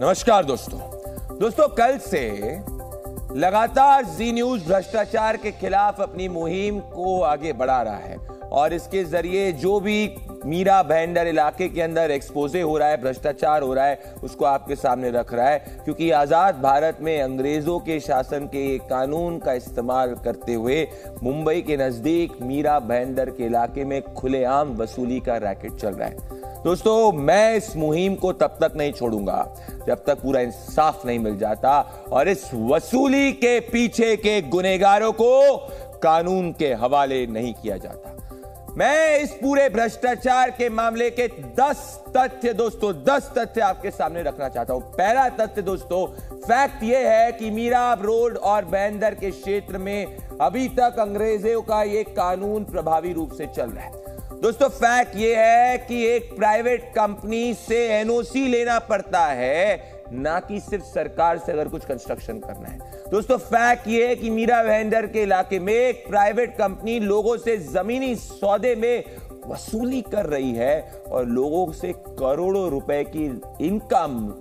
नमस्कार दोस्तों, कल से लगातार जी न्यूज भ्रष्टाचार के खिलाफ अपनी मुहिम को आगे बढ़ा रहा है और इसके जरिए जो भी मीरा भाईंदर इलाके के अंदर एक्सपोजे हो रहा है, भ्रष्टाचार हो रहा है, उसको आपके सामने रख रहा है। क्योंकि आजाद भारत में अंग्रेजों के शासन के कानून का इस्तेमाल करते हुए मुंबई के नजदीक मीरा भाईंदर के इलाके में खुलेआम वसूली का रैकेट चल रहा है। दोस्तों, मैं इस मुहिम को तब तक नहीं छोड़ूंगा जब तक पूरा इंसाफ नहीं मिल जाता और इस वसूली के पीछे के गुनहगारों को कानून के हवाले नहीं किया जाता। मैं इस पूरे भ्रष्टाचार के मामले के 10 तथ्य आपके सामने रखना चाहता हूं। पहला तथ्य दोस्तों, फैक्ट यह है कि मीरा रोड और भाईंदर के क्षेत्र में अभी तक अंग्रेजों का यह कानून प्रभावी रूप से चल रहा है। दोस्तों, फैक्ट यह है कि एक प्राइवेट कंपनी से एनओसी लेना पड़ता है, ना कि सिर्फ सरकार से अगर कुछ कंस्ट्रक्शन करना है। दोस्तों, फैक्ट ये है कि मीरा भाईंदर के इलाके में एक प्राइवेट कंपनी लोगों से जमीनी सौदे में वसूली कर रही है और लोगों से करोड़ों रुपए की इनकम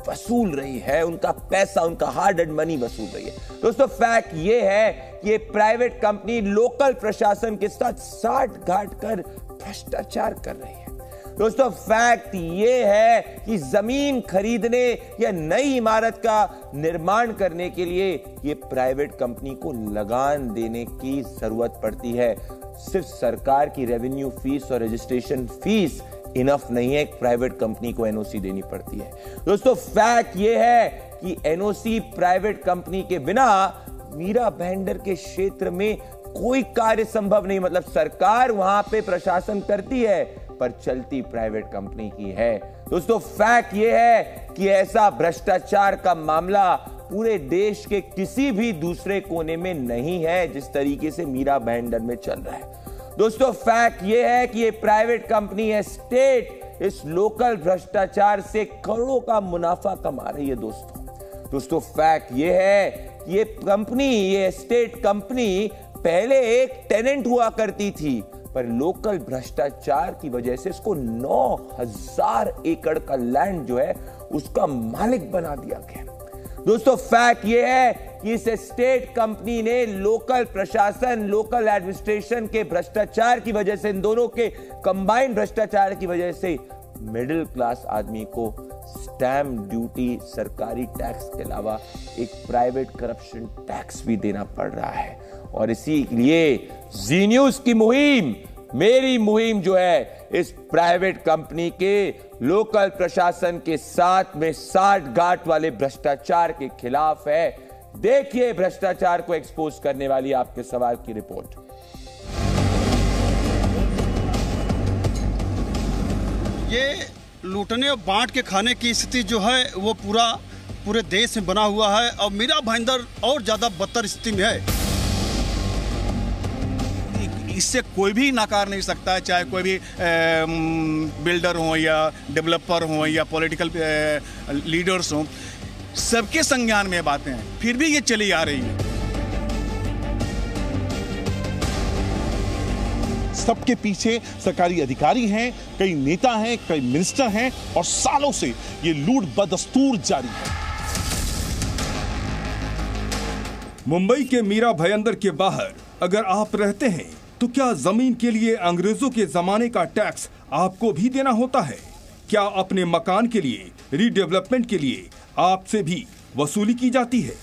वसूल रही है, उनका पैसा, उनका हार्ड एंड मनी वसूल रही है। दोस्तों, फैक्ट ये है कि ये प्राइवेट कंपनी लोकल प्रशासन के साथ साठ-गांठ कर भ्रष्टाचार कर रही है। दोस्तों, फैक्ट ये है कि जमीन खरीदने या नई इमारत का निर्माण करने के लिए ये प्राइवेट कंपनी को लगान देने की जरूरत पड़ती है। सिर्फ सरकार की रेवेन्यू फीस और रजिस्ट्रेशन फीस इनफ नहीं है, एक प्राइवेट कंपनी को एनओसी देनी पड़ती है। दोस्तों, फैक्ट ये है कि एनओसी प्राइवेट कंपनी के बिना मीरा भाईंदर के क्षेत्र में कोई कार्य संभव नहीं। मतलब सरकार वहां पे प्रशासन करती है पर चलती प्राइवेट कंपनी की है। दोस्तों, फैक्ट यह है कि ऐसा भ्रष्टाचार का मामला पूरे देश के किसी भी दूसरे कोने में नहीं है जिस तरीके से मीरा भाईंदर में चल रहा है। दोस्तों, फैक्ट यह है कि ये प्राइवेट कंपनी है, स्टेट इस लोकल भ्रष्टाचार से करोड़ों का मुनाफा कमा रही है। दोस्तों, फैक्ट यह है कि ये स्टेट कंपनी पहले एक टेनेंट हुआ करती थी पर लोकल भ्रष्टाचार की वजह से इसको 9000 एकड़ का लैंड जो है उसका मालिक बना दिया गया। दोस्तों, फैक्ट यह है कि इस स्टेट कंपनी ने लोकल प्रशासन, लोकल एडमिनिस्ट्रेशन के भ्रष्टाचार की वजह से, इन दोनों के कंबाइंड भ्रष्टाचार की वजह से मिडिल क्लास आदमी को स्टैम्प ड्यूटी, सरकारी टैक्स के अलावा एक प्राइवेट करप्शन टैक्स भी देना पड़ रहा है। और इसीलिए जी न्यूज की मुहिम, मेरी मुहिम जो है इस प्राइवेट कंपनी के लोकल प्रशासन के साथ में साठ-गांठ वाले भ्रष्टाचार के खिलाफ है। देखिए भ्रष्टाचार को एक्सपोज करने वाली आपके सवाल की रिपोर्ट। ये लूटने और बांट के खाने की स्थिति जो है वो पूरे देश में बना हुआ है और मीरा भाईंदर और ज्यादा बदतर स्थिति में है। इससे कोई भी नकार नहीं सकता है, चाहे कोई भी बिल्डर हो या डेवलपर हो या पॉलिटिकल लीडर्स हो, सबके संज्ञान में बातें हैं, फिर भी ये चली आ रही है। सबके पीछे सरकारी अधिकारी हैं, कई नेता हैं, कई मिनिस्टर हैं और सालों से ये लूट बदस्तूर जारी है। मुंबई के मीरा भाईंदर के बाहर अगर आप रहते हैं तो क्या जमीन के लिए अंग्रेजों के जमाने का टैक्स आपको भी देना होता है? क्या अपने मकान के लिए, रीडेवलपमेंट के लिए आपसे भी वसूली की जाती है?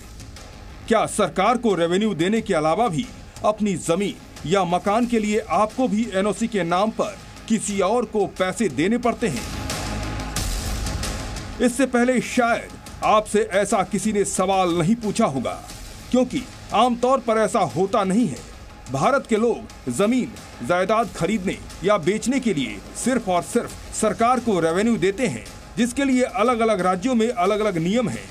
क्या सरकार को रेवेन्यू देने के अलावा भी अपनी जमीन या मकान के लिए आपको भी एनओसी के नाम पर किसी और को पैसे देने पड़ते हैं? इससे पहले शायद आपसे ऐसा किसी ने सवाल नहीं पूछा होगा, क्योंकि आमतौर पर ऐसा होता नहीं है। भारत के लोग जमीन जायदाद खरीदने या बेचने के लिए सिर्फ और सिर्फ सरकार को रेवेन्यू देते हैं, जिसके लिए अलग अलग राज्यों में अलग अलग नियम हैं।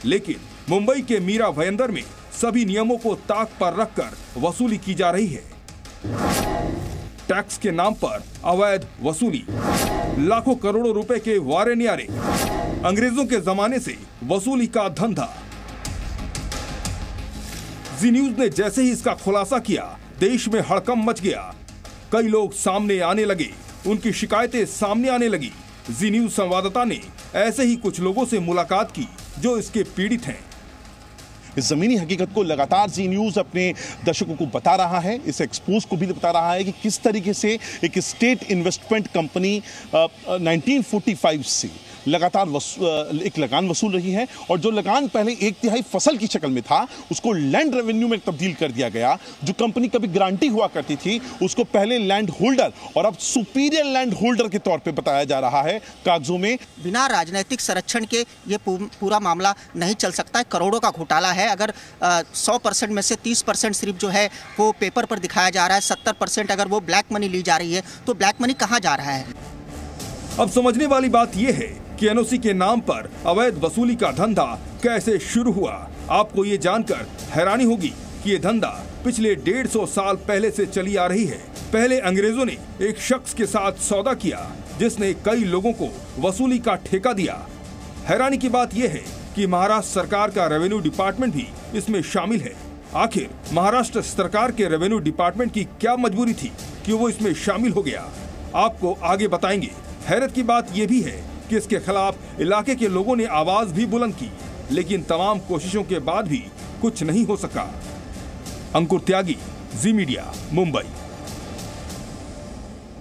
लेकिन मुंबई के मीरा भाईंदर में सभी नियमों को ताक पर रखकर वसूली की जा रही है। टैक्स के नाम पर अवैध वसूली, लाखों करोड़ों रुपए के वारे न्यारे, अंग्रेजों के जमाने से वसूली का धंधा। जी न्यूज ने जैसे ही इसका खुलासा किया, देश में हड़कंप मच गया। कई लोग सामने आने लगे, उनकी शिकायतें सामने आने लगी जी न्यूज संवाददाता ने ऐसे ही कुछ लोगों से मुलाकात की जो इसके पीड़ित हैं। इस जमीनी हकीकत को लगातार जी न्यूज अपने दर्शकों को बता रहा है, इस एक्सपोज को भी बता रहा है कि किस तरीके से एक स्टेट इन्वेस्टमेंट कंपनी 1945 से लगातार एक लगान वसूल रही है, और जो लगान पहले 1/3 फसल की शक्ल में था उसको लैंड रेवेन्यू में तब्दील कर दिया गया। जो कंपनी कभी गारंटी हुआ करती थी उसको पहले लैंड होल्डर और अब सुपीरियर लैंड होल्डर के तौर पे बताया जा रहा है कागजों में। बिना राजनीतिक संरक्षण के ये पूरा मामला नहीं चल सकता है। करोड़ों का घोटाला है। अगर 100% में से 30% सिर्फ जो है वो पेपर पर दिखाया जा रहा है, 70% अगर वो ब्लैक मनी ली जा रही है, तो ब्लैक मनी कहाँ जा रहा है? अब समझने वाली बात यह है कि एनओसी के नाम पर अवैध वसूली का धंधा कैसे शुरू हुआ। आपको ये जानकर हैरानी होगी कि ये धंधा पिछले 150 साल पहले से चली आ रही है। पहले अंग्रेजों ने एक शख्स के साथ सौदा किया जिसने कई लोगों को वसूली का ठेका दिया। हैरानी की बात यह है कि महाराष्ट्र सरकार का रेवेन्यू डिपार्टमेंट भी इसमें शामिल है। आखिर महाराष्ट्र सरकार के रेवेन्यू डिपार्टमेंट की क्या मजबूरी थी कि वो इसमें शामिल हो गया, आपको आगे बताएंगे। हैरत की बात यह भी है कि इसके खिलाफ इलाके के लोगों ने आवाज भी बुलंद की, लेकिन तमाम कोशिशों के बाद भी कुछ नहीं हो सका। अंकुर त्यागी, जी मीडिया, मुंबई।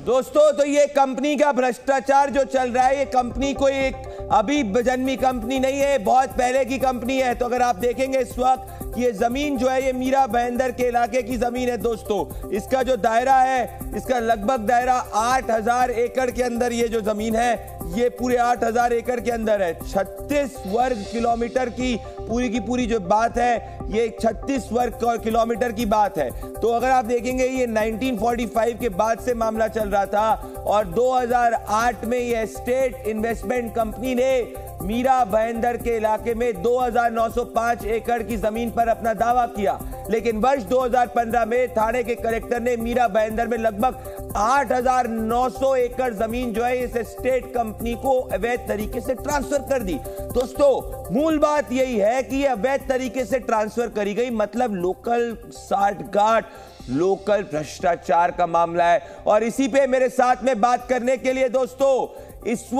दोस्तों, तो ये कंपनी का भ्रष्टाचार जो चल रहा है, ये कंपनी कोई एक अभी जन्मी कंपनी नहीं है, बहुत पहले की कंपनी है। तो अगर आप देखेंगे इस वक्त ये जमीन जो है ये मीरा भाईंदर के इलाके की जमीन है दोस्तों। इसका जो दायरा है, इसका लगभग दायरा 8000 एकड़ के अंदर ये जो जमीन है, ये पूरे 8000 एकड़ के अंदर है। 36 वर्ग किलोमीटर की पूरी जो बात है, ये 36 वर्ग किलोमीटर की बात है। तो अगर आप देखेंगे ये 1945 के बाद से मामला चल रहा था, और 2008 में ये स्टेट इन्वेस्टमेंट कंपनी ने मीरा भाईंदर के इलाके में 2905 एकड़ की जमीन पर अपना दावा किया। लेकिन वर्ष 2015 में थाने के कलेक्टर ने मीरा भाईंदर में लगभग 8900 एकड़ जमीन जो है इस स्टेट कंपनी को अवैध तरीके से ट्रांसफर कर दी। दोस्तों, मूल बात यही है कि यह अवैध तरीके से ट्रांसफर करी गई, मतलब लोकल साठगांठ, लोकल भ्रष्टाचार का मामला है। और इसी पे मेरे साथ में बात करने के लिए दोस्तों इस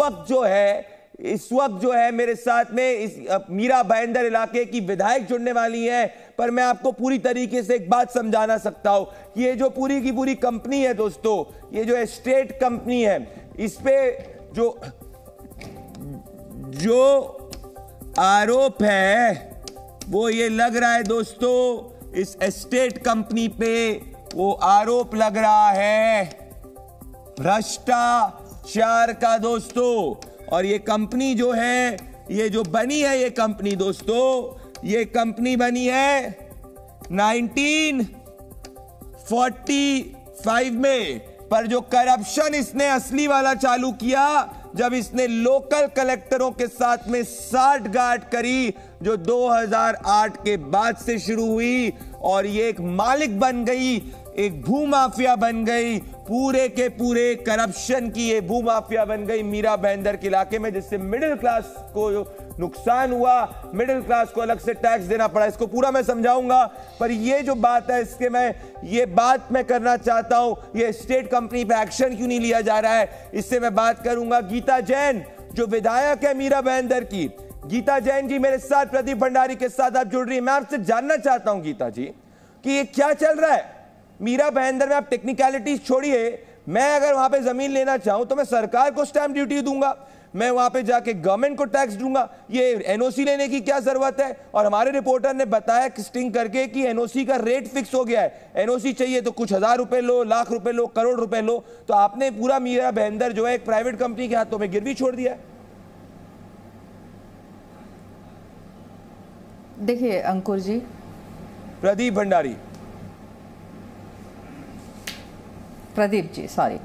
वक्त जो है मेरे साथ में इस मीरा भाईंदर इलाके की विधायक जुड़ने वाली हैं। पर मैं आपको पूरी तरीके से एक बात समझाना सकता हूं कि ये जो पूरी की पूरी कंपनी है दोस्तों, ये जो स्टेट कंपनी है, इस पे जो आरोप है वो ये लग रहा है दोस्तों, इस स्टेट कंपनी पे वो आरोप लग रहा है भ्रष्टाचार का दोस्तों। और ये कंपनी जो है, ये जो बनी है ये कंपनी दोस्तों, ये कंपनी बनी है 1945 में। पर जो करप्शन इसने असली वाला चालू किया जब इसने लोकल कलेक्टरों के साथ में साठगांठ करी, जो 2008 के बाद से शुरू हुई, और ये एक मालिक बन गई, एक भूमाफिया बन गई, पूरे के पूरे करप्शन की ये भूमाफिया बन गई मीरा भाईंदर के इलाके में, जिससे मिडिल क्लास को नुकसान हुआ, मिडिल क्लास को अलग से टैक्स देना पड़ा। इसको पूरा मैं समझाऊंगा, पर ये जो बात है इसके ये बात मैं करना चाहता हूं, ये स्टेट कंपनी पे एक्शन क्यों नहीं लिया जा रहा है, इससे मैं बात करूंगा। गीता जैन जो विधायक है मीरा भाईंदर की, गीता जैन जी मेरे साथ प्रदीप भंडारी के साथ आप जुड़ रही है। मैं आपसे जानना चाहता हूं गीता जी कि ये क्या चल रहा है मीरा भाईंदर में। आप टेक्निकलिटीज छोड़िए, मैं अगर वहां पे जमीन लेना चाहूं तो मैं सरकार को स्टैंप ड्यूटी दूंगा, मैं वहां पे जाके गवर्नमेंट को टैक्स दूंगा, ये एनओसी लेने की क्या जरूरत है। और हमारे रिपोर्टर ने बताया स्टिंग करके कि एनओसी का रेट फिक्स हो गया है, एनओसी चाहिए तो कुछ 1000 रुपए लो, लाख रुपए लो, करोड़ रुपए लो। तो आपने पूरा मीरा भाईंदर जो है एक प्राइवेट कंपनी के हाथों में गिरवी छोड़ दिया है। देखिए अंकुर जी, प्रदीप जी, सॉरी।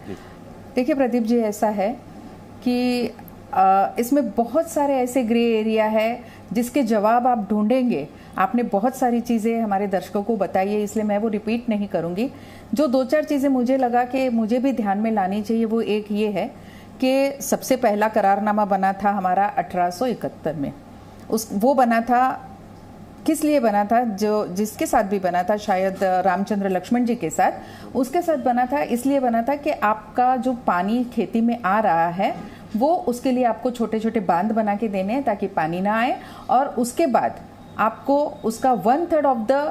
देखिए प्रदीप जी, ऐसा है कि इसमें बहुत सारे ऐसे ग्रे एरिया है जिसके जवाब आप ढूंढेंगे। आपने बहुत सारी चीज़ें हमारे दर्शकों को बताई है, इसलिए मैं वो रिपीट नहीं करूंगी। जो 2-4 चीज़ें मुझे लगा कि मुझे भी ध्यान में लानी चाहिए, वो एक ये है कि सबसे पहला करारनामा बना था हमारा 1871 में। वो बना था, किस लिए बना था, जिसके साथ भी बना था, शायद रामचंद्र लक्ष्मण जी के साथ, उसके साथ बना था। इसलिए बना था कि आपका जो पानी खेती में आ रहा है वो उसके लिए आपको छोटे छोटे बांध बना के देने हैं ताकि पानी ना आए, और उसके बाद आपको उसका 1/3 ऑफ द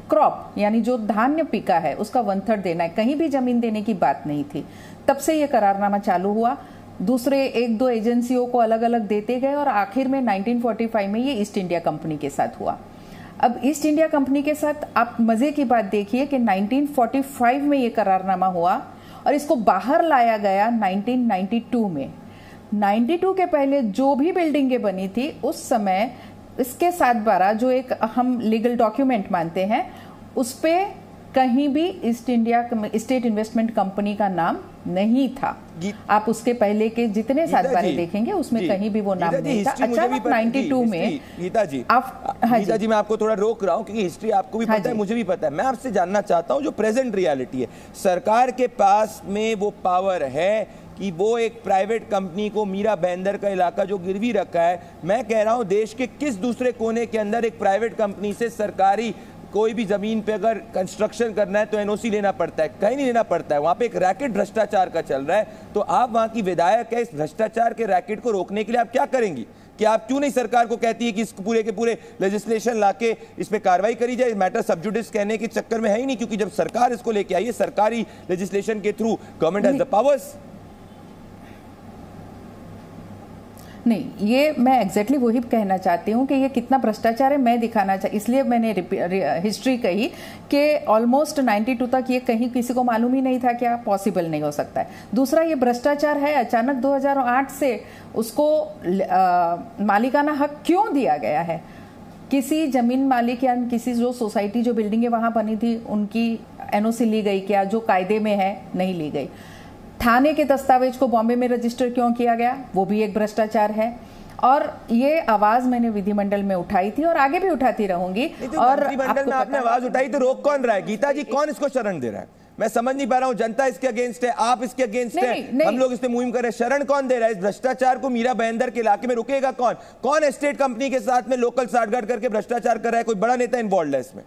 क्रॉप यानी जो धान्य पिका है उसका 1/3 देना है। कहीं भी जमीन देने की बात नहीं थी। तब से ये करारनामा चालू हुआ, दूसरे 1-2 एजेंसियों को अलग अलग देते गए और आखिर में 1945 में ये ईस्ट इंडिया कंपनी के साथ हुआ। अब ईस्ट इंडिया कंपनी के साथ आप मजे की बात देखिए कि 1945 में ये करारनामा हुआ और इसको बाहर लाया गया 1992 में। 92 के पहले जो भी बिल्डिंगें बनी थी उस समय इसके साथ 12 जो एक हम लीगल डॉक्यूमेंट मानते हैं उस पे कहीं भी east India state investment company का नाम नहीं था। आप उसके पहले के जितने 7 बारे देखेंगे उसमें कहीं भी वो नाम नहीं था। अचानक 92 में गीता जी गीता जी मैं आपको थोड़ा रोक रहा हूं क्योंकि हिस्ट्री आपको भी पता है, मुझे भी पता है। मैं आपसे जानना चाहता हूं जो प्रेजेंट रियलिटी है, सरकार के पास में वो पावर है कि वो एक प्राइवेट कंपनी को मीरा भाईंदर का इलाका जो गिरवी रखा है, मैं कह रहा हूं देश के किस दूसरे कोने के अंदर एक प्राइवेट कंपनी से सरकारी कोई भी जमीन पे अगर कंस्ट्रक्शन करना है तो एनओसी लेना पड़ता है? कहीं नहीं लेना पड़ता है। वहां पे एक रैकेट भ्रष्टाचार का चल रहा है, तो आप वहां की विधायक है, इस भ्रष्टाचार के रैकेट को रोकने के लिए आप क्या करेंगी? कि आप क्यों नहीं सरकार को कहती है कि इस पूरे के पूरे लेजिस्लेशन लाके इस पे कार्रवाई करी जाए? मैटर सब जुडिस कहने के चक्कर में है ही नहीं, क्योंकि जब सरकार इसको लेके आई है सरकारी लेजिस्लेशन के through, government has the powers. नहीं, ये मैं एग्जैक्टली वही कहना चाहती हूँ कि ये कितना भ्रष्टाचार है मैं दिखाना चाहिए, इसलिए मैंने हिस्ट्री कही कि ऑलमोस्ट 92 तक ये कहीं किसी को मालूम ही नहीं था, क्या पॉसिबल नहीं हो सकता है। दूसरा ये भ्रष्टाचार है, अचानक 2008 से उसको मालिकाना हक क्यों दिया गया है? किसी जमीन मालिक या किसी जो सोसाइटी जो बिल्डिंगें वहां बनी थी उनकी एनओसी ली गई क्या? जो कायदे में है नहीं ली गई। थाने के दस्तावेज को बॉम्बे में रजिस्टर क्यों किया गया? वो भी एक भ्रष्टाचार है। और ये आवाज मैंने विधिमंडल में उठाई थी और आगे भी उठाती रहूंगी। और विधिमंडल में आपने आवाज उठाई तो रोक कौन रहा है? गीता जी, कौन इसको शरण दे रहा है? मैं समझ नहीं पा रहा हूं। जनता इसके अगेंस्ट है, आप इसके अगेंस्ट है, हम लोग इस पे मुहिम कर रहे हैं। शरण कौन दे रहा है? इस भ्रष्टाचार को मीरा भाईंदर के इलाके में रुकेगा कौन? कौन एस्टेट कंपनी के साथ में लोकल साठगांठ करके भ्रष्टाचार कर रहा है? कोई बड़ा नेता इन्वॉल्व है इसमें?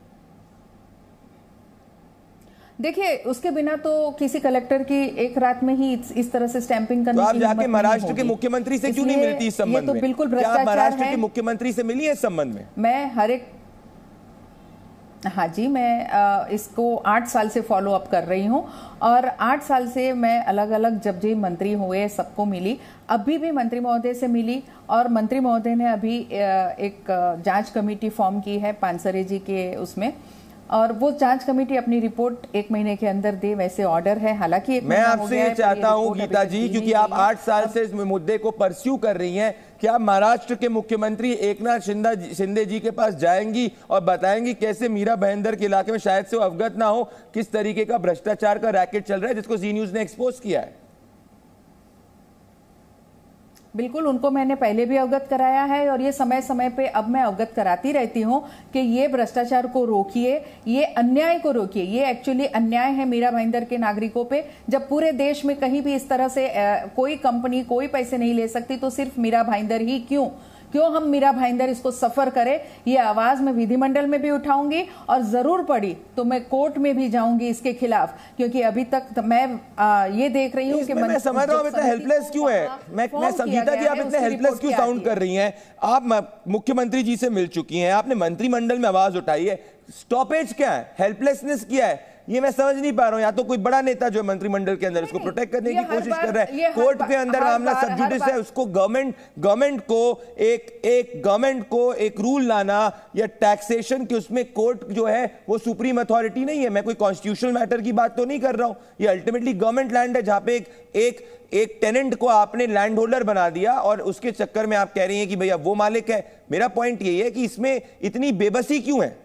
देखिए, उसके बिना तो किसी कलेक्टर की एक रात में ही इस तरह से स्टैंपिंग करने तो आप जाके महाराष्ट्र के मुख्यमंत्री से क्यों नहीं मिलती इस संबंध में? तो बिल्कुल भ्रष्टाचार है। महाराष्ट्र के मुख्यमंत्री से मिली है इस संबंध में? मैं हर एक हाँ जी, मैं इसको 8 साल से फॉलो अप कर रही हूँ और 8 साल से मैं अलग अलग जब जो मंत्री हुए सबको मिली, अभी भी मंत्री महोदय से मिली और मंत्री महोदय ने अभी एक जांच कमेटी फॉर्म की है पानसरे जी के उसमें, और वो जांच कमेटी अपनी रिपोर्ट 1 महीने के अंदर दे, वैसे ऑर्डर है। हालांकि मैं आपसे ये चाहता हूं गीता जी, क्योंकि आप 8 साल से इस मुद्दे को परस्यू कर रही हैं, क्या महाराष्ट्र के मुख्यमंत्री एकनाथ शिंदे जी के पास जाएंगी और बताएंगी कैसे मीरा भाईंदर के इलाके में शायद से वो अवगत ना हो किस तरीके का भ्रष्टाचार का रैकेट चल रहा है जिसको जी न्यूज ने एक्सपोज किया है? बिल्कुल, उनको मैंने पहले भी अवगत कराया है और ये समय समय पे अब मैं अवगत कराती रहती हूँ कि ये भ्रष्टाचार को रोकिए, ये अन्याय को रोकिए। ये एक्चुअली अन्याय है मीरा भाईंदर के नागरिकों पे। जब पूरे देश में कहीं भी इस तरह से कोई कंपनी कोई पैसे नहीं ले सकती तो सिर्फ मीरा भाईंदर ही क्यों हम मीरा भाईंदर इसको सफर करे? ये आवाज मैं विधिमंडल में भी उठाऊंगी और जरूर पड़ी तो मैं कोर्ट में भी जाऊंगी इसके खिलाफ, क्योंकि अभी तक मैं ये देख रही हूँ कि मैं समझ रहा हूँ इतना हेल्पलेस क्यों है। मैं गीता जी, आप इतने हेल्पलेस क्यों साउंड कर रही हैं? आप मुख्यमंत्री जी से मिल चुकी हैं, आपने मंत्रिमंडल में आवाज उठाई है, स्टॉपेज क्या है? हेल्पलेस क्या है? ये मैं समझ नहीं पा रहा हूं। या तो कोई बड़ा नेता जो मंत्रिमंडल के अंदर इसको प्रोटेक्ट करने की कोशिश कर रहा है, कोर्ट के अंदर मामला सब जुडिस है, उसको गवर्नमेंट को एक रूल लाना या टैक्सेशन के उसमें कोर्ट जो है वो सुप्रीम अथॉरिटी नहीं है। मैं कोई कॉन्स्टिट्यूशनल मैटर की बात तो नहीं कर रहा हूं, ये अल्टीमेटली गवर्नमेंट लैंड है जहां पे एक टेनेंट को आपने लैंड होल्डर बना दिया और उसके चक्कर में आप कह रही हैं कि भैया वो मालिक है। मेरा पॉइंट यही है कि इसमें इतनी बेबसी क्यों है?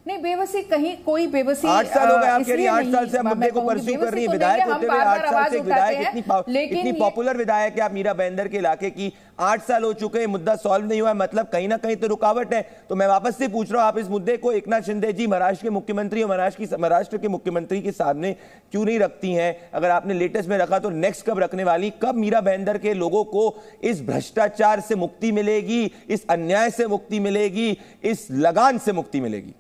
नहीं, बेबसी कहीं कोई बेबसी 8 साल हो गए आप कह रही हैं, 8 साल से आप मुद्दे को परस्यू कर रही हैं। विधायक होते हुए 8 साल से विधायक इतनी पॉपुलर विधायक है आप मीरा भाईंदर के इलाके की, 8 साल हो चुके हैं, मुद्दा सॉल्व नहीं हुआ है, मतलब कहीं ना कहीं तो रुकावट है। तो मैं वापस से पूछ रहा हूं, आप इस मुद्दे को एकनाथ शिंदे जी महाराष्ट्र के मुख्यमंत्री और महाराष्ट्र के मुख्यमंत्री के सामने क्यों नहीं रखती हैं? अगर आपने लेटेस्ट में रखा तो नेक्स्ट कब रखने वाली? कब मीरा भाईंदर के लोगों को इस भ्रष्टाचार से मुक्ति मिलेगी, इस अन्याय से मुक्ति मिलेगी, इस लगान से मुक्ति मिलेगी?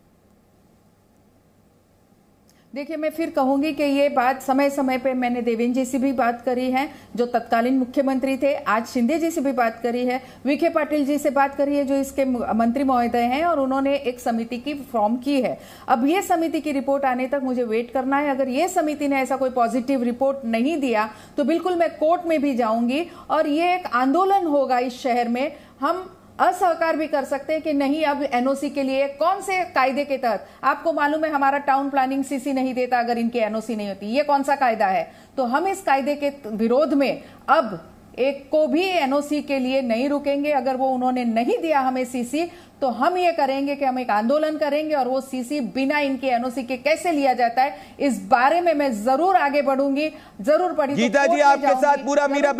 देखिए, मैं फिर कहूंगी कि ये बात समय समय पे मैंने देवेंद्र जी से भी बात करी है, जो तत्कालीन मुख्यमंत्री थे, आज शिंदे जी से भी बात करी है, विखे पाटिल जी से बात करी है जो इसके मंत्री महोदय हैं, और उन्होंने एक समिति की फॉर्म की है। अब ये समिति की रिपोर्ट आने तक मुझे वेट करना है। अगर ये समिति ने ऐसा कोई पॉजिटिव रिपोर्ट नहीं दिया तो बिल्कुल मैं कोर्ट में भी जाऊंगी और ये एक आंदोलन होगा इस शहर में। हम असहकार भी कर सकते हैं कि नहीं, अब एनओसी के लिए कौन से कायदे के तहत, आपको मालूम है हमारा टाउन प्लानिंग सीसी नहीं देता अगर इनकी एनओसी नहीं होती, ये कौन सा कायदा है? तो हम इस कायदे के विरोध में अब एक को भी एनओसी के लिए नहीं रुकेंगे। अगर वो उन्होंने नहीं दिया हमें सीसी तो हम ये करेंगे कि हम एक आंदोलन करेंगे और वो सीसी बिना इनके एनओसी के कैसे लिया जाता है इस बारे में मैं जरूर आगे बढ़ूंगी। जरूर पड़ी गीता जी, आपके साथ पूरा मीरा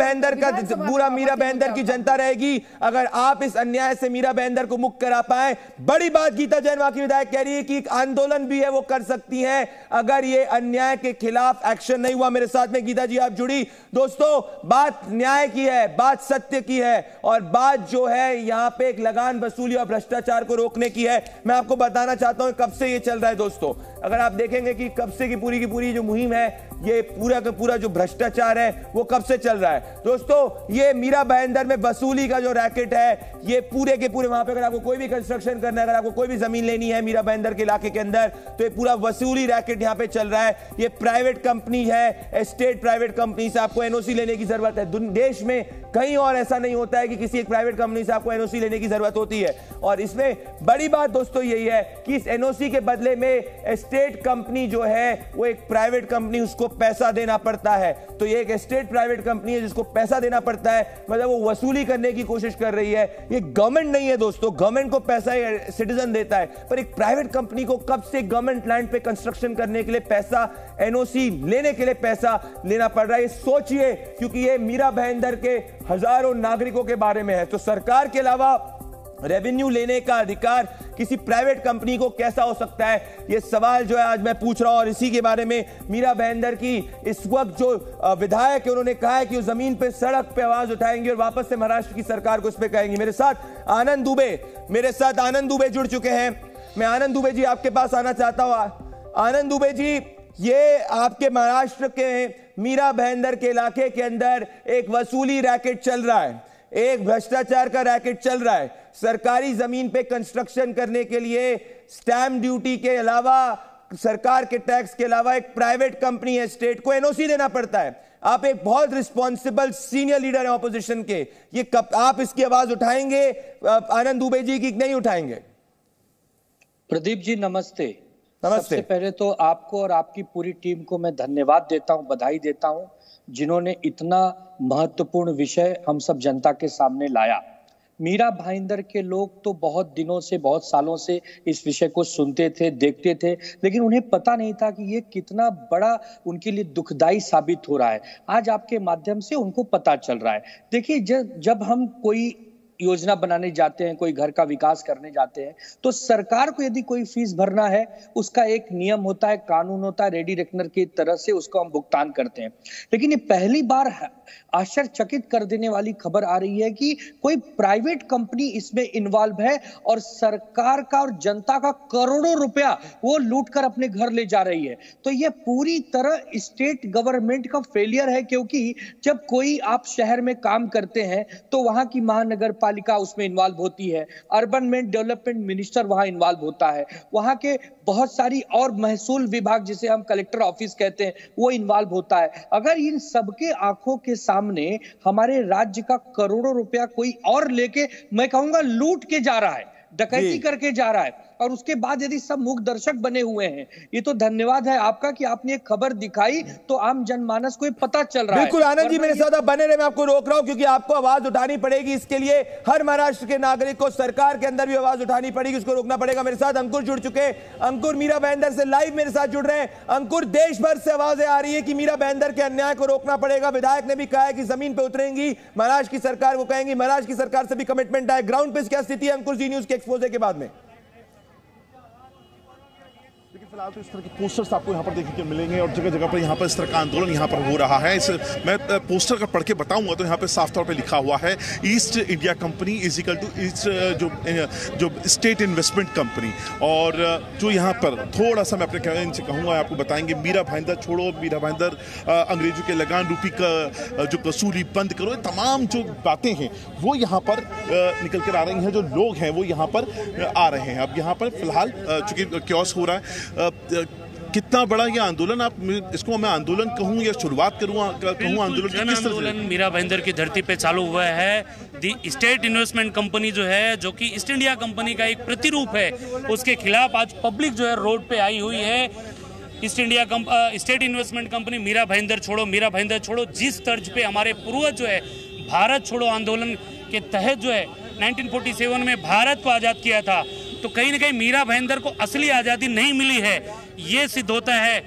बहंदर की जनता रहेगी अगर आप इस अन्याय से मीरा बहंदर को मुक्त करा पाए। बड़ी बात गीता जैन वहां की विधायक कह रही है कि एक आंदोलन भी है वो कर सकती है अगर ये अन्याय के खिलाफ एक्शन नहीं हुआ। मेरे साथ में गीता जी आप जुड़ी। दोस्तों, बात न्याय की है, बात सत्य की है और बात जो है यहां पे एक लगान वसूली और भ्रष्टाचार को रोकने की है। मैं आपको बताना चाहता हूं कब से ये चल रहा है। दोस्तों, अगर आप देखेंगे कि कब से की पूरी जो मुहिम है, ये पूरा का पूरा जो भ्रष्टाचार है वो कब से चल रहा है। दोस्तों, ये मीरा बहंदर में वसूली का जो रैकेट है, ये पूरे के पूरे वहां पे अगर आपको कोई भी कंस्ट्रक्शन करना है, अगर आपको कोई भी जमीन लेनी है मीरा बहंदर के इलाके के अंदर, तो ये पूरा वसूली रैकेट यहां पे चल रहा है। ये प्राइवेट कंपनी है, स्टेट प्राइवेट कंपनी से आपको एनओसी लेने की जरूरत है। देश में कहीं और ऐसा नहीं होता है कि किसी एक प्राइवेट कंपनी से आपको एनओसी लेने की जरूरत होती है। और इसमें बड़ी बात दोस्तों यही है कि इस एनओसी के बदले में स्टेट कंपनी जो है वो एक प्राइवेट कंपनी, उसको पैसा देना पड़ता है। तो ये एक स्टेट प्राइवेट कंपनी है जिसको पैसा देना पड़ता है, मतलब वो वसूली करने की कोशिश कर रही है। ये गवर्नमेंट नहीं है दोस्तों, गवर्नमेंट को पैसा सिटीजन देता है, पर एक प्राइवेट कंपनी को कब से गवर्नमेंट लैंड पे कंस्ट्रक्शन करने के लिए पैसा, एनओसी लेने के लिए पैसा लेना पड़ रहा है? ये सोचिए, क्योंकि ये मीरा बहंदर के हजारों नागरिकों के बारे में है। तो सरकार के अलावा रेवेन्यू लेने का अधिकार किसी प्राइवेट कंपनी को कैसा हो सकता है? ये सवाल जो है आज मैं पूछ रहा हूं और इसी के बारे में मीरा बहंदर की इस वक्त जो विधायक है उन्होंने कहा है कि वो जमीन पे, सड़क पे आवाज उठाएंगे और वापस से महाराष्ट्र की सरकार को इस पे कहेंगे। मेरे साथ आनंद दुबे जुड़ चुके हैं। मैं आनंद दुबे जी आपके पास आना चाहता हूं। आनंद दुबे जी, ये आपके महाराष्ट्र के मीरा बहंदर के इलाके के अंदर एक वसूली रैकेट चल रहा है, एक भ्रष्टाचार का रैकेट चल रहा है। सरकारी जमीन पे कंस्ट्रक्शन करने के लिए स्टैम्प ड्यूटी के अलावा, सरकार के टैक्स के अलावा एक प्राइवेट कंपनी है, स्टेट को एनओसी देना पड़ता है। आप एक बहुत रिस्पॉन्सिबल सीनियर लीडर हैं ऑपोजिशन के, ये कब आप इसकी आवाज उठाएंगे आनंद दुबे जी की नहीं उठाएंगे? प्रदीप जी नमस्ते। नमस्ते। सबसे पहले तो आपको और आपकी पूरी टीम को मैं धन्यवाद देता हूं, बधाई देता हूं, जिन्होंने इतना महत्वपूर्ण विषय हम सब जनता के सामने लाया। मीरा भाईंदर के लोग तो बहुत दिनों से, बहुत सालों से इस विषय को सुनते थे, देखते थे, लेकिन उन्हें पता नहीं था कि ये कितना बड़ा उनके लिए दुखदाई साबित हो रहा है। आज आपके माध्यम से उनको पता चल रहा है। देखिए, जब हम कोई योजना बनाने जाते हैं, कोई घर का विकास करने जाते हैं, तो सरकार को यदि कोई फीस भरना है, उसका एक नियम होता है, कानून होता है, रेडी रेकनर की तरह से उसको हम भुगतान करते हैं। लेकिन ये पहली बार आश्चर्यचकित कर देने वाली खबर आ रही है कि कोई प्राइवेट कंपनी इसमें इन्वॉल्व है और सरकार का और जनता का करोड़ों रुपया वो लूट कर अपने घर ले जा रही है। तो ये पूरी तरह स्टेट गवर्नमेंट का फेलियर है, क्योंकि जब कोई आप शहर में काम करते हैं तो वहां की महानगर पालिका उसमें इन्वॉल्व होती है, अर्बन डेवलपमेंट मिनिस्टर वहां इन्वॉल्व होता है, वहां के बहुत सारी और महसूल विभाग जिसे हम कलेक्टर ऑफिस कहते हैं वो इन्वॉल्व होता है। अगर इन सबके आंखों के सामने हमारे राज्य का करोड़ों रुपया कोई और लेके, मैं कहूंगा लूट के जा रहा है, डकैती करके जा रहा है, और उसके बाद यदि सब मूक दर्शक बने हुए हैं, ये तो धन्यवाद है आपका कि आपने एक खबर दिखाई तो आम जनमानस को पता चल रहा है। बिल्कुल आनंद जी, मेरे साथ आप बने रहे, मैं आपको रोक रहा हूं क्योंकि आपको आवाज उठानी पड़ेगी। इसके लिए हर महाराष्ट्र के नागरिक को सरकार के अंदर भी आवाज उठानी पड़ेगी, उसको रोकना पड़ेगा। मेरे साथ अंकुर जुड़ चुके हैं। अंकुर मीरा बहंदर से लाइव मेरे साथ जुड़ रहे हैं। अंकुर, देश भर से आवाजें आ रही है कि मीरा बहंदर के अन्याय को रोकना पड़ेगा। विधायक ने भी कहा है कि जमीन पर उतरेंगी, महाराष्ट्र की सरकार को कहेंगी, महाराष्ट्र की सरकार से भी कमिटमेंट है। ग्राउंड पे क्या स्थिति है अंकुर, जी न्यूज के एक्सपोजे के बाद में? फिलहाल तो इस तरह के पोस्टर्स आपको यहाँ पर देखने को मिलेंगे और जगह जगह पर यहाँ पर इस तरह का आंदोलन यहाँ पर हो रहा है। इस मैं पोस्टर का पढ़ के बताऊंगा तो यहाँ पे साफ तौर पे लिखा हुआ है East India Company is equal to East जो स्टेट इन्वेस्टमेंट कंपनी। और जो यहाँ पर थोड़ा सा मैं अपने इनसे कहूँगा, आपको बताएंगे मीरा भाईंदर छोड़ो, मीरा भाईंदर अंग्रेजों के लगान रूपी का जो वसूली बंद करो, तमाम जो बातें हैं वो यहाँ पर निकल कर आ रही हैं। जो लोग हैं वो यहाँ पर आ रहे हैं। अब यहाँ पर फिलहाल चूंकि क्योस हो रहा है, कितना बड़ा ये आंदोलन, आप इसको मैं आंदोलन कहूँ या शुरुआत कहूँ आंदोलन जन आंदोलन मीरा भाईंदर की धरती पे चालू हुआ है। दी स्टेट इन्वेस्टमेंट कंपनी जो है, जो कि ईस्ट इंडिया कंपनी का एक प्रतिरूप है, उसके खिलाफ आज पब्लिक जो है रोड पे आई हुई है। State investment company Mira Bhayandar छोड़ो, मीरा भाईंदर छोड़ो, जिस तर्ज पे हमारे पूर्वज जो है भारत छोड़ो आंदोलन के तहत जो है 1947 में भारत को आज़ाद किया था, तो कहीं ना कहीं मीरा भाईंदर को असली आज़ादी नहीं मिली है, ये सिद्ध होता है।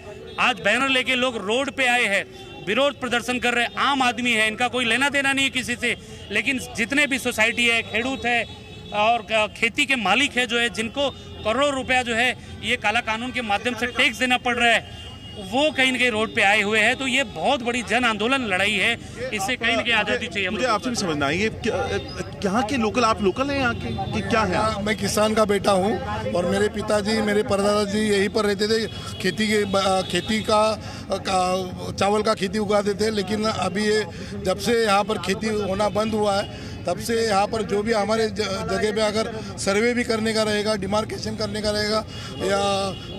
आज बैनर लेके लोग रोड पे आए हैं, विरोध प्रदर्शन कर रहे हैं, आम आदमी है, इनका कोई लेना देना नहीं है किसी से, लेकिन जितने भी सोसाइटी है, खेडूत है और खेती के मालिक है जो है, जिनको करोड़ों रुपया जो है ये काला कानून के माध्यम से टैक्स देना पड़ रहा है, वो कहीं ना कहीं रोड पे आए हुए हैं। तो ये बहुत बड़ी जन आंदोलन लड़ाई है, इससे कहीं ना कहीं आज़ादी चाहिए। मुझे आपसे भी समझना है, ये यहाँ के लोकल, आप लोकल हैं यहाँ के कि क्या है? मैं किसान का बेटा हूँ और मेरे पिताजी, मेरे परदादा जी यहीं पर रहते थे, खेती का चावल का खेती उगाते थे। लेकिन अभी ये जब से यहाँ पर खेती होना बंद हुआ है, तब से यहाँ पर जो भी हमारे जगह पे अगर सर्वे भी करने का रहेगा, डिमार्केशन करने का रहेगा, या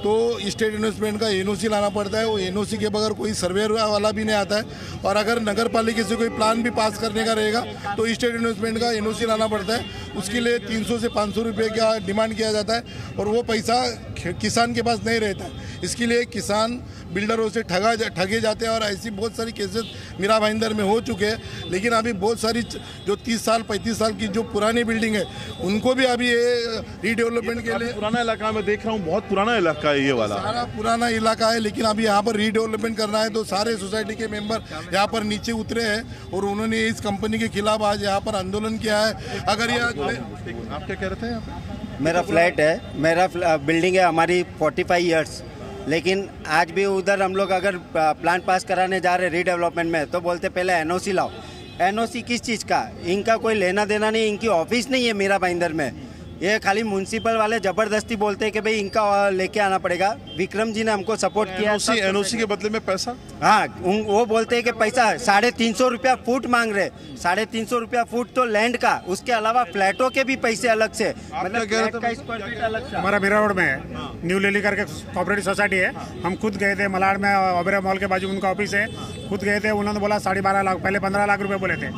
तो स्टेट इन्वेस्टमेंट का एनओसी लाना पड़ता है। वो एनओसी के बगैर कोई सर्वे वाला भी नहीं आता है। और अगर नगर पालिका से कोई प्लान भी पास करने का रहेगा तो स्टेट इन्वेस्टमेंट का एनओसी लाना पड़ता है। उसके लिए 300 से 500 रुपये का डिमांड किया जाता है और वो पैसा किसान के पास नहीं रहता है। इसके लिए किसान बिल्डरों से ठगे जाते हैं और ऐसी बहुत सारी केसेस मीरा भाईंदर में हो चुके हैं। लेकिन अभी बहुत सारी जो 30 साल 35 साल की जो पुरानी बिल्डिंग है, उनको भी अभी ये रीडेवलपमेंट के लिए, पुराना इलाका मैं देख रहा हूँ, बहुत पुराना इलाका है ये वाला, सारा पुराना इलाका है। लेकिन अभी यहाँ पर रीडेवलपमेंट करना है तो सारे सोसाइटी के मेंबर यहाँ पर नीचे उतरे हैं और उन्होंने इस कंपनी के खिलाफ आज यहाँ पर आंदोलन किया है। अगर ये आप क्या कह रहे थे यहाँ पे? मेरा फ्लैट है, मेरा बिल्डिंग है हमारी 45 ईयर्स, लेकिन आज भी उधर हम लोग अगर प्लान पास कराने जा रहे रीडेवलपमेंट में तो बोलते पहले एनओसी लाओ। एनओसी किस चीज़ का? इनका कोई लेना देना नहीं, इनकी ऑफिस नहीं है मीरा भाईंदर में। ये खाली म्यूनसिपल वाले जबरदस्ती बोलते हैं कि भाई इनका लेके आना पड़ेगा। विक्रम जी ने हमको सपोर्ट किया। एनओसी के बदले में पैसा, हाँ, वो बोलते हैं कि पैसा 350 रुपया फुट मांग रहे। 350 रुपया फुट तो लैंड का, उसके अलावा फ्लैटों के भी पैसे अलग से, मतलब फ्लैट का स्क्वायर फीट अलग से। हमारा मीरा रोड में है, न्यू लेली करके कोऑपरेटिव सोसाइटी है। हम खुद गए थे मलाड में, ओबेरॉय मॉल के बाजू उनका ऑफिस है, खुद गए थे। उन्होंने बोला 12.5 लाख, पहले 15 लाख रुपए बोले थे।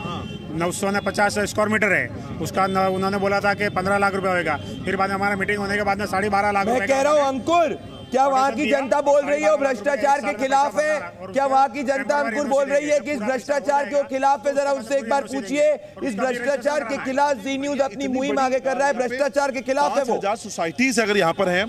950 स्क्वायर मीटर है उसका, उन्होंने बोला था कि 15 लाख रुपए होगा। फिर बाद में हमारा मीटिंग होने के बाद में 12.5 लाख। मैं कह रहा हूँ अंकुर, क्या वहाँ की जनता बोल रही है वो भ्रष्टाचार के खिलाफ है? क्या वहाँ की जनता अंकुर बोल रही है कि इस भ्रष्टाचार के खिलाफ है? जरा उससे एक बार पूछिए। इस भ्रष्टाचार के खिलाफ जी न्यूज अपनी मुहिम आगे कर रहा है, भ्रष्टाचार के खिलाफ है वो। 5000 सोसाइटीज अगर यहाँ पर है,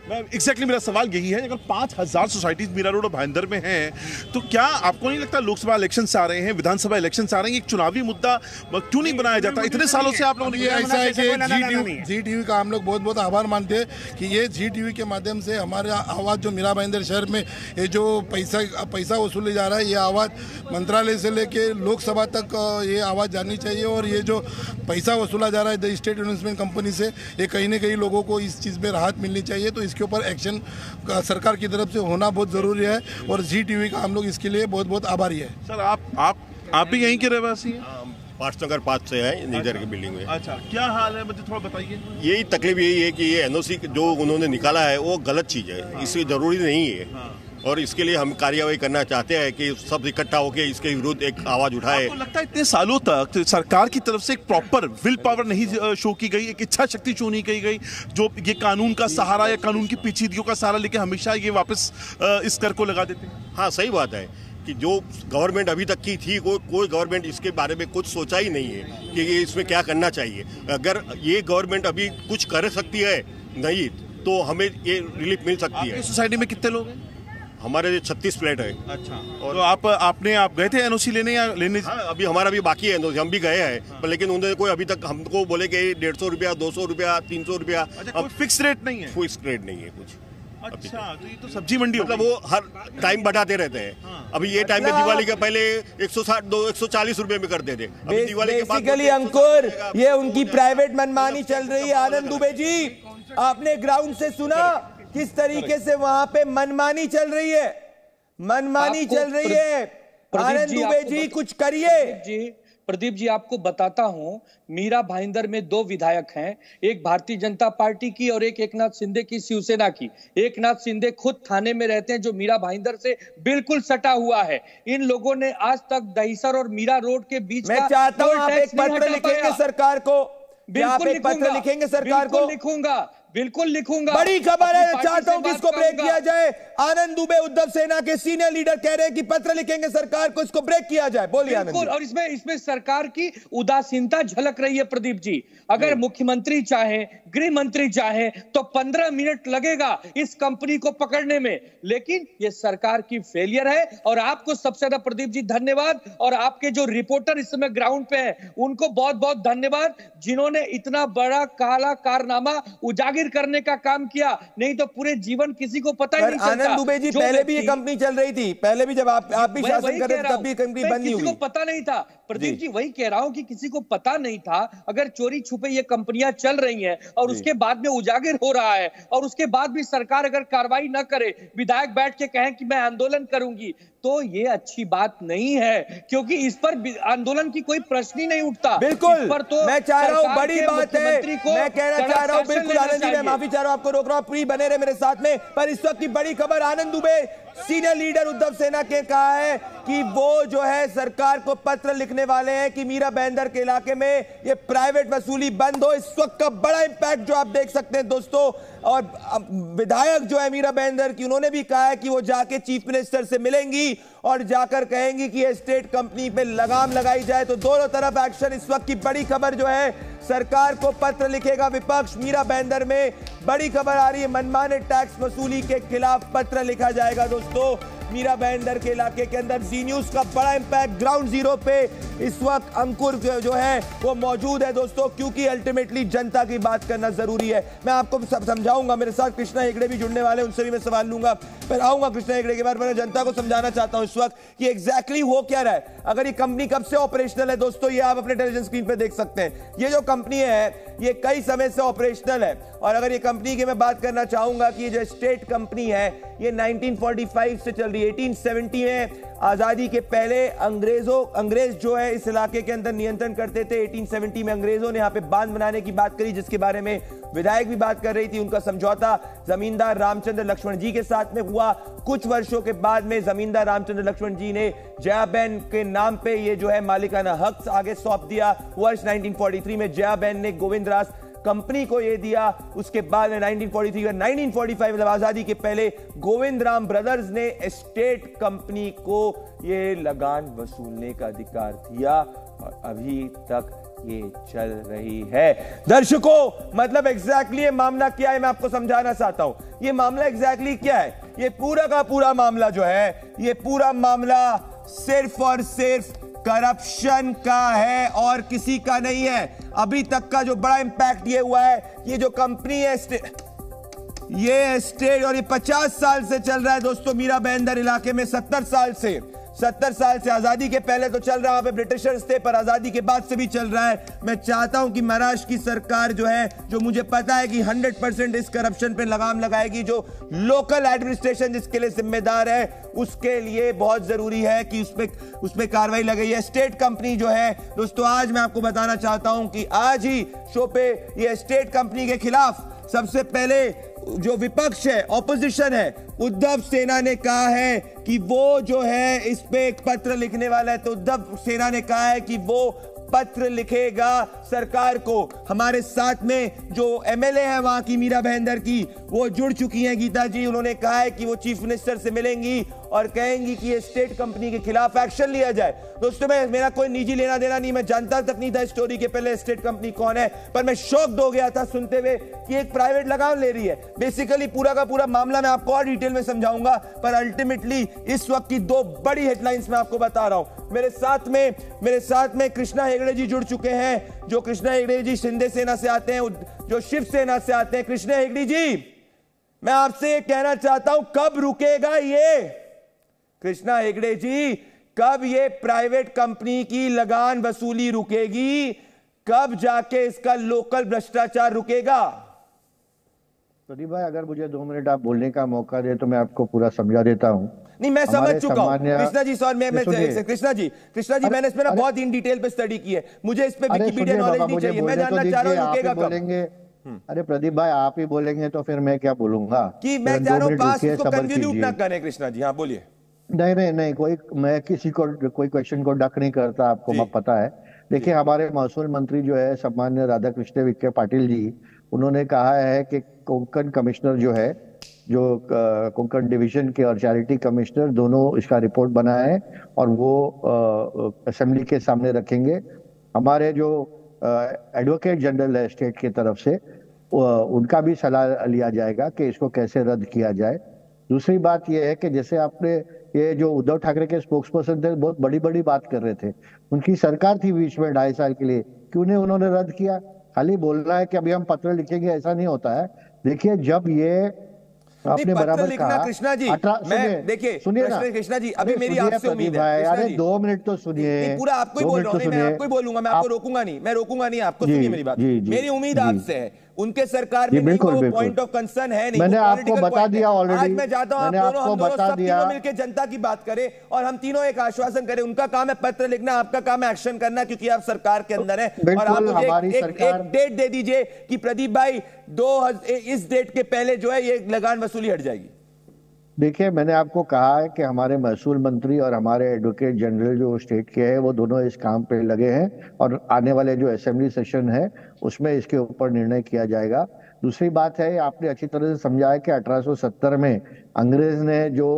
एग्जैक्टली मेरा सवाल यही है, अगर 5000 सोसाइटीज मीरा रोड और भाईंदर में हैं, तो क्या आपको नहीं लगता लोकसभा इलेक्शन आ रहे हैं, विधानसभा इलेक्शन आ रहे हैं, एक चुनावी मुद्दा क्यों नहीं बनाया जाता? इतने सालों से आप लोगों ने ऐसा है कि जी टीवी का हम लोग बहुत बहुत आभार मानते हैं कि ये जी टीवी के माध्यम से हमारा आवाज़ जो मीरा भाईंदर शहर में ये जो पैसा वसूले जा रहा है, ये आवाज़ मंत्रालय से लेके लोकसभा तक ये आवाज़ जानी चाहिए। और ये जो पैसा वसूला जा रहा है द स्टेट इन्वेस्टमेंट कंपनी से, ये कहीं ना कहीं लोगों को इस चीज़ में राहत मिलनी चाहिए। तो इसके ऊपर एक्शन सरकार की तरफ से होना बहुत जरूरी है और जी टीवी का हम लोग इसके लिए बहुत बहुत आभारी है। सर आप भी यहीं के रहवासी हैं? पाटनगर 5 से है, नीदर की बिल्डिंग में। अच्छा, क्या हाल है, मुझे थोड़ा बताइए। यही तकलीफ यही है कि ये एनओसी जो उन्होंने निकाला है वो गलत चीज है, इससे जरूरी नहीं है। और इसके लिए हम कार्यवाही करना चाहते हैं कि सब इकट्ठा होकर इसके विरुद्ध एक आवाज उठाए। आपको लगता है इतने सालों तक सरकार की तरफ से एक प्रॉपर विल पावर नहीं शो की गई, एक इच्छा शक्ति शो नहीं की गई, जो ये कानून का सहारा या कानून की पेचीदगियों का सहारा लेके हमेशा ये वापस इस कर को लगा देते हैं? हाँ, सही बात है कि जो गवर्नमेंट अभी तक की थी, कोई गवर्नमेंट इसके बारे में कुछ सोचा ही नहीं है कि ये इसमें क्या करना चाहिए। अगर ये गवर्नमेंट अभी कुछ कर सकती है नहीं, तो हमें ये रिलीफ मिल सकती है। सोसाइटी में कितने लोग हैं? हमारे 36 फ्लैट है। अच्छा, और आप गए थे एनओसी लेने या लेने? हाँ, अभी हमारा भी बाकी है एनओसी, हम भी गए हैं, पर लेकिन उन्होंने कोई अभी तक हमको बोले कि 150 रुपया, 200 रुपया, 300 रुपया। अब फिक्स रेट नहीं है? फिक्स रेट नहीं है कुछ। अच्छा, तो ये तो सब्जी मंडी मतलब वो हर टाइम बढ़ाते रहते हैं। हाँ। अभी ये टाइम पे दिवाली के पहले 160 140 रुपए में करते थे, अभी दिवाली के बाद बेसिकली अंकुर ये उनकी प्राइवेट मनमानी चल रही है। आनंद दुबे जी, आपने ग्राउंड से सुना किस तरीके से वहां पे मनमानी चल रही है, मनमानी चल रही है। आनंद दुबे जी कुछ करिए। प्रदीप जी, आपको बताता हूं, मीरा भाईंदर में 2 विधायक हैं, एक भारतीय जनता पार्टी की और एक एकनाथ शिंदे की, शिवसेना की। एकनाथ शिंदे खुद थाने में रहते हैं, जो मीरा भाईंदर से बिल्कुल सटा हुआ है। इन लोगों ने आज तक दहीसर और मीरा रोड के बीच मैं चाहता हूं आप एक पत्र लिखेंगे सरकार को, बिल्कुल एक पत्र लिखेंगे सरकार को। बिल्कुल लिखूंगा। बड़ी खबर है, चाहता हूं कि इसको ब्रेक किया जाए। आनंद दुबे उद्धव सेना के सीनियर लीडर कह रहे हैं कि पत्र लिखेंगे सरकार को, इसको ब्रेक किया जाए। बोलिए आनंद। और इसमें सरकार की उदासीनता झलक रही है प्रदीप जी। अगर मुख्यमंत्री चाहे, गृह मंत्री चाहे तो 15 मिनट लगेगा इस कंपनी को पकड़ने में, लेकिन ये सरकार की फेलियर है। और आपको सबसे ज्यादा प्रदीप जी धन्यवाद, और आपके जो रिपोर्टर इस समय ग्राउंड पे है उनको बहुत बहुत धन्यवाद, जिन्होंने इतना बड़ा काला कारनामा उजागर करने का काम किया। नहीं तो पूरे जीवन किसी को पता ही नहीं चलता। आनंद दुबे जी, पहले भी ये कंपनी चल रही थी, पहले भी जब आप भी शासन कर रहे थे तब भी कंपनी बंद नहीं हुई। किसी को पता नहीं था प्रदीप जी, वही कह रहा हूं कि किसी को पता नहीं था। अगर चोरी छुपे ये कंपनियां चल रही हैं और उसके बाद में उजागर हो रहा है, और उसके बाद भी सरकार अगर कार्रवाई न करे, विधायक बैठ के कहें कि मैं आंदोलन करूंगी, तो ये अच्छी बात नहीं है, क्योंकि इस पर आंदोलन की कोई प्रश्न ही नहीं उठता। बिल्कुल, पर तो मैं चाह रहा हूं, बड़ी बात है, मैं कहना चाह रहा हूं, बिल्कुल आनंद जी, मैं माफी चाह रहा हूं, आपको रोक रहा हूं, प्लीज बने रहे मेरे साथ में। पर इस वक्त की बड़ी खबर, आनंद दुबे सीनियर लीडर उद्धव सेना के कहा है कि वो जो है सरकार को पत्र लिखने वाले हैं कि मीरा भाईंदर के इलाके में ये प्राइवेट वसूली बंद हो। इस वक्त का बड़ा इंपैक्ट जो आप देख सकते हैं दोस्तों, और विधायक जो है मीरा भाईंदर की, उन्होंने भी कहा है कि वो जाके चीफ मिनिस्टर से मिलेंगी और जाकर कहेंगी कि ये स्टेट कंपनी पे लगाम लगाई जाए। तो दोनों तरफ एक्शन। इस वक्त की बड़ी खबर जो है, सरकार को पत्र लिखेगा विपक्ष। मीरा भाईंदर में बड़ी खबर आ रही है, मनमाने टैक्स वसूली के खिलाफ पत्र लिखा जाएगा दोस्तों। मीरा भाईंदर के इलाके के अंदर जी न्यूज का बड़ा इंपैक्ट ग्राउंड जीरो पे इस वक्त अंकुर जो है वो मौजूद है दोस्तों, क्योंकि अल्टीमेटली जनता की बात करना जरूरी है। मैं आपको सब समझाऊंगा, मेरे साथ कृष्णा हेगड़े भी जुड़ने वाले, उनसे भी मैं सवाल लूंगा, फिर आऊंगा कृष्णा हेगड़े के बाद। मैं जनता को समझाना चाहता हूं इस वक्त कि एग्जैक्टली हो क्या रहा है। अगर ये कंपनी कब से ऑपरेशनल है दोस्तों, ये आप अपने टेलीविजन स्क्रीन पे देख सकते हैं। ये जो कंपनी है ये कई समय से ऑपरेशनल है, और अगर ये कंपनी की मैं बात करना चाहूंगा कि ये जो स्टेट कंपनी है ये 1945 से चल रही है। 1870 में आजादी के पहले अंग्रेज जो है इस इलाके के अंदर नियंत्रण करते थे। 1870 में अंग्रेजों ने यहाँ पे बांध बनाने की बात करी, जिसके बारे में विधायक भी बात कर रही थी। उनका समझौता जमींदार रामचंद्र लक्ष्मण जी के साथ में हुआ। कुछ वर्षों के बाद में जमींदार रामचंद्र लक्ष्मण जी ने जयाबेन के नाम पे ये जो है मालिकाना हक आगे सौंप दिया। वर्ष 1943 में जयाबेन ने गोविंदराज कंपनी को ये दिया। उसके बाद 1943 और 1945 मतलब आजादी के पहले गोविंदराम ब्रदर्स ने स्टेट कंपनी को ये लगान वसूलने का अधिकार दिया, और अभी तक ये चल रही है। दर्शकों, मतलब एग्जैक्टली ये मामला क्या है मैं आपको समझाना चाहता हूं। ये मामला एग्जैक्टली क्या है, ये पूरा का पूरा मामला जो है, ये पूरा मामला सिर्फ और सिर्फ करप्शन का है और किसी का नहीं है। अभी तक का जो बड़ा इंपैक्ट ये हुआ है, ये जो कंपनी है ये स्टेट, और ये 50 साल से चल रहा है दोस्तों मीरा भाईंदर इलाके में। 70 साल से, आजादी के पहले तो चल रहा है, ब्रिटिशर्स थे, पर आजादी के बाद से भी चल रहा है। मैं चाहता हूं कि महाराष्ट्र की सरकार जो है, जो मुझे पता है कि 100% इस करप्शन पे लगाम लगाएगी, जो लोकल एडमिनिस्ट्रेशन जिसके लिए जिम्मेदार है, उसके लिए बहुत जरूरी है कि उस पे कार्रवाई लगाई है। स्टेट कंपनी जो है दोस्तों, आज मैं आपको बताना चाहता हूं कि आज ही शो पे ये स्टेट कंपनी के खिलाफ सबसे पहले जो विपक्ष है, ऑपोजिशन है, उद्धव सेना ने कहा है कि वो जो है इस पे एक पत्र लिखने वाला है। तो उद्धव सेना ने कहा है कि वो पत्र लिखेगा सरकार को। हमारे साथ में जो एमएलए है वहां की मीरा भाईंदर की, वो जुड़ चुकी हैं, गीता जी। उन्होंने कहा है कि वो चीफ मिनिस्टर से मिलेंगी और कहेंगी कि ये स्टेट कंपनी के खिलाफ एक्शन लिया जाए। दोस्तों मेरा कोई निजी लेना देना नहीं, मैं जानता तक नहीं था स्टोरी के पहले स्टेट कंपनी कौन है, पर मैं शॉक्ड हो गया था सुनते हुए कि एक प्राइवेट लगान ले रही है। बेसिकली पूरा का पूरा मामला मैं आपको और डिटेल में समझाऊंगा, पर अल्टीमेटली इस वक्त की दो बड़ी हेडलाइंस मैं आपको बता रहा हूं। मेरे साथ में कृष्णा हेगड़े जी जुड़ चुके हैं, जो कृष्णा हेगड़े जी शिंदे सेना से आते हैं, जो शिवसेना से आते हैं। कृष्णा हेगड़े जी, मैं आपसे ये कहना चाहता हूं, कब रुकेगा ये? कृष्णा हेगड़े जी, कब ये प्राइवेट कंपनी की लगान वसूली रुकेगी? कब जाके इसका लोकल भ्रष्टाचार रुकेगा? प्रदीप भाई, अगर मुझे 2 मिनट आप बोलने का मौका दे तो मैं आपको पूरा समझा देता हूं। नहीं, मैं समझ चुका हूं कृष्णा जी। सॉरी, कृष्णा जी, मैंने इस पर बहुत इन डिटेल पे स्टडी की है, मुझे इस पे विकिपीडिया नॉलेज नहीं चाहिए। मैं जानना चाह रहा हूं रुकेगा कब? अरे प्रदीप भाई, आप ही बोलेंगे तो फिर मैं क्या बोलूंगा कि मैं चाह रहा हूं बात इसको कन्वॉल्यूट ना करें। कृष्णा जी, हाँ बोलिए। नहीं, मैं किसी को कोई क्वेश्चन को डक नहीं करता, आपको पता है। देखिए, हमारे महसूल मंत्री जो है सम्मान्य राधाकृष्ण विखे पाटिल जी, उन्होंने कहा है कि कोंकण कमिश्नर जो है, जो कोंकण डिवीजन के और चैरिटी कमिश्नर दोनों इसका रिपोर्ट बनाए और वो असेंबली के सामने रखेंगे। हमारे जो एडवोकेट जनरल है स्टेट की तरफ से, उनका भी सलाह लिया जाएगा कि इसको कैसे रद्द किया जाए। दूसरी बात यह है कि जैसे आपने ये जो उद्धव ठाकरे के स्पोक्स पर्सन थे, बहुत बड़ी बड़ी बात कर रहे थे, उनकी सरकार थी बीच में 2.5 साल के लिए, क्यों नहीं उन्होंने रद्द किया? खाली बोलना है कि अभी हम पत्र लिखेंगे, ऐसा नहीं होता है। देखिए, जब ये आपने बराबर कहा कृष्णा जी, मैं देखिए सुनिए ना कृष्णा जी, अभी मेरी आपसे उम्मीद है। अरे 2 मिनट तो सुनिए, पूरा आपको ही बोल रहा हूं, मैं आपको ही बोलूंगा, मैं आपको रोकूंगा नहीं आपको। सुनिए मेरी बात, मेरी उम्मीद आपसे है, उनके सरकार में नहीं, वो पॉइंट ऑफ कंसर्न है नहीं, मैंने आपको बता दिया ऑलरेडी। आज मैं चाहता हूं हम दोनों सब तीनों मिलकर जनता की बात करें और हम तीनों एक आश्वासन करें। उनका काम है पत्र लिखना, आपका काम है एक्शन करना, क्योंकि आप सरकार के अंदर है। और आप मुझे एक डेट दे दीजिए कि प्रदीप भाई इस डेट के पहले जो है ये लगान वसूली हट जाएगी। देखिए, मैंने आपको कहा है कि हमारे महसूल मंत्री और हमारे एडवोकेट जनरल जो स्टेट के हैं, वो दोनों इस काम पे लगे हैं और आने वाले जो असेंबली सेशन है उसमें इसके ऊपर निर्णय किया जाएगा। दूसरी बात है, आपने अच्छी तरह से समझा है कि 1870 में अंग्रेज ने जो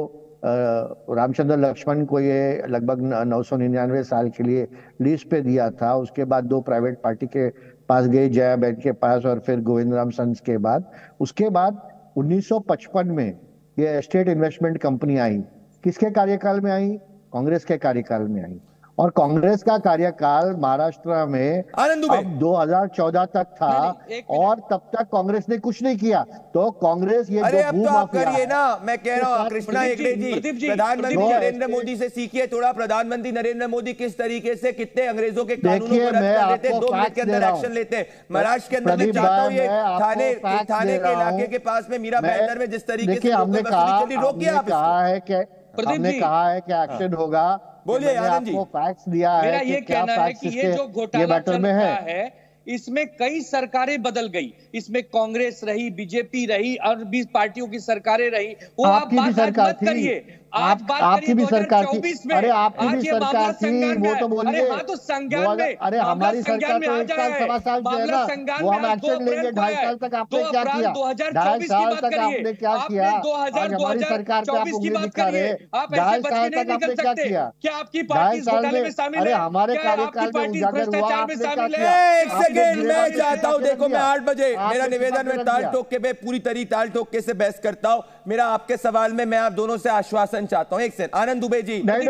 रामचंद्र लक्ष्मण को ये लगभग 999 साल के लिए लीज पे दिया था, उसके बाद 2 प्राइवेट पार्टी के पास गए, जया बैंड के पास और फिर गोविंद राम सन्स के बाद। उसके बाद 1955 में ये स्टेट इन्वेस्टमेंट कंपनी आई। किसके कार्यकाल में आई? कांग्रेस के कार्यकाल में आई। और कांग्रेस का कार्यकाल महाराष्ट्र में अब 2014 तक था और तब तक कांग्रेस ने कुछ नहीं किया। तो कांग्रेस ये अरे जो अब तो आप करिए ना, मैं कह रहा हूँ कृष्णा हेगड़े जी, प्रधानमंत्री नरेंद्र मोदी से सीखिए थोड़ा। प्रधानमंत्री नरेंद्र मोदी किस तरीके से कितने अंग्रेजों के कानूनों को रद्द कर देते हैं, 2 मिनट के अंदर एक्शन लेते हैं। महाराष्ट्र के अंदर मैं चाहता हूँ ये थाने के इलाके के पास में मीरा भाईंदर में जिस तरीके से हमने कहा है कि एक्शन होगा। बोलिए आनंद जी, आपको फैक्ट्स दिया है। मेरा ये कहना है कि ये जो घोटाला चल रहा है, इसमें कई सरकारें बदल गई, इसमें कांग्रेस रही, बीजेपी रही और 20 पार्टियों की सरकारें रही। वो आप बात मत करिए, आज बात आपकी भी सरकार थी। अरे आपकी भी सरकार थी, वो तो बोलिए। तो संज्ञान में, अरे हमारी सरकार तो 1 साल 1.25 साल जो है ना, वो हम एक्शन लेंगे। 2.5 साल तक आपने क्या किया? 2.5 साल तक आपने क्या किया? आज हमारी सरकार पे आप उंगली दिखा रहे। 2.5 साल तक आपने क्या किया? क्या आपकी पार्टी इस घोटाले में शामिल है? अरे हमारे कार्यकाल में उजागर हुआ, आपने क्या किया? एक सेकंड, मैं चाहता हूं, देखो मैं 8 बजे मेरा निवेदन में ताल ठोक के पूरी ताल ठोक के से बहस करता हूं। मेरा आपके सवाल में मैं आप दोनों से आश्वासन चाहता हूं। एक सेकंड, आनंद दुबे जी। नहीं,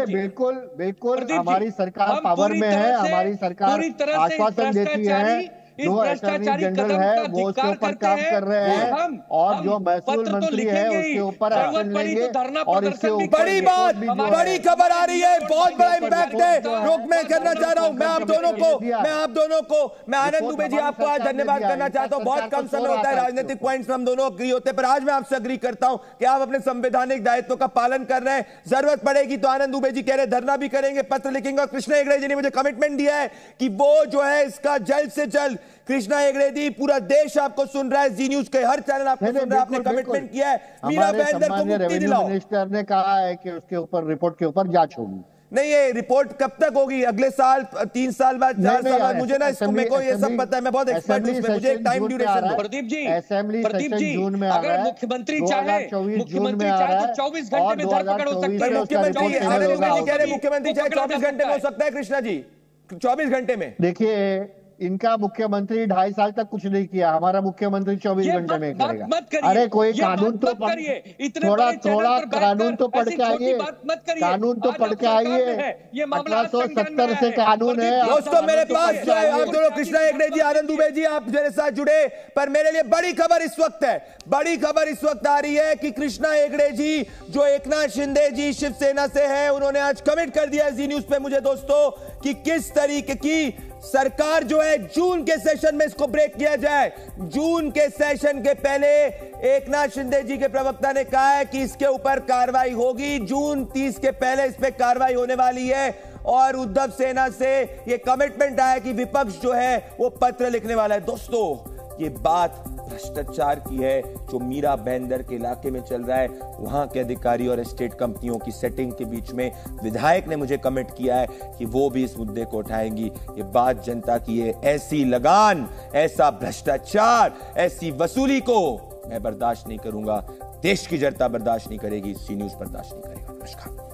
बिल्कुल हमारी सरकार पावर में है, हमारी सरकार आश्वासन देती है। जो अटॉर्नी जनरल है वो उसके ऊपर काम कर रहे हैं और जो महसूल मंत्री है उसके ऊपर एक्शन लेंगे। और इसके ऊपर बड़ी बात, बड़ी खबर आ रही है, बहुत बड़ा इम्पैक्ट है। रोक मैं करना चाह रहा हूं, मैं आप दोनों को मैं आनंद दुबे जी आपको आज धन्यवाद करना चाहता हूं। बहुत कम समय होता है, राजनीतिक पॉइंट्स में हम दोनों अग्री होते हैं, पर आज मैं आपसे अग्री करता हूं कि आप अपने संवैधानिक दायित्व का पालन कर रहे हैं। जरूरत पड़ेगी तो आनंद दुबे जी कह रहे धरना भी करेंगे, पत्र लिखेंगे। और कृष्णा हेगड़े जी ने मुझे कमिटमेंट दिया है कि वो जो है इसका जल्द से जल्द। कृष्णा हेगड़े जी, पूरा देश आपको सुन रहा है, जी न्यूज के हर चैनल आपको सुन रहा है, आपने कमिटमेंट किया है मीरा भाईंदर को मुक्ति दिलाओ। मिनिस्टर ने कहा है कि उसके ऊपर रिपोर्ट के ऊपर जांच होगी। नहीं, ये रिपोर्ट कब तक होगी? अगले साल, 3 साल बाद, 4 साल बाद? मुझे ना इसको, मेरे को ये सब पता है, मैं बहुत एक्सपर्ट हूं इसमें, मुझे एक टाइम ड्यूरेशन दो। प्रदीप जी जून में अगर मुख्यमंत्री चाहे तो 24 घंटे में धरपकड़ हो सकती है। मुख्यमंत्री कह रहे मुख्यमंत्री चाहे 24 घंटे में हो सकता है। कृष्णा जी, 24 घंटे में? देखिए, इनका मुख्यमंत्री 2.5 साल तक कुछ नहीं किया, हमारा मुख्यमंत्री 24 घंटे में करेगा। अरे कोई कानून तो थोड़ा कानून तो पढ़ के आइए, कानून तो पढ़ के आइए। 1870 से कानून है। दोस्तों मेरे पास जो है, आप दोनों, कृष्णा हेगड़े जी, आनंद दुबे जी, आप मेरे साथ जुड़े, पर मेरे लिए बड़ी खबर इस वक्त है, बड़ी खबर इस वक्त आ रही है कि कृष्णा हेगड़े जी, जो एकनाथ शिंदे जी शिवसेना से है, उन्होंने आज कमिट कर दिया जी न्यूज पे मुझे दोस्तों कि किस तरीके की सरकार जो है जून के सेशन में इसको ब्रेक किया जाए। जून के सेशन के पहले एकनाथ शिंदे जी के प्रवक्ता ने कहा है कि इसके ऊपर कार्रवाई होगी, जून 30 के पहले इस पे कार्रवाई होने वाली है। और उद्धव सेना से ये कमिटमेंट आया कि विपक्ष जो है वो पत्र लिखने वाला है। दोस्तों, ये बात भ्रष्टाचार की है जो मीरा भाईंदर के इलाके में चल रहा है। वहां के अधिकारी और एस्टेट कंपनियों की सेटिंग के बीच में विधायक ने मुझे कमिट किया है कि वो भी इस मुद्दे को उठाएंगी। ये बात जनता की है, ऐसी लगान, ऐसा भ्रष्टाचार, ऐसी वसूली को मैं बर्दाश्त नहीं करूंगा। देश की जनता बर्दाश्त नहीं करेगी, सी न्यूज़ बर्दाश्त नहीं करेगा। नमस्कार।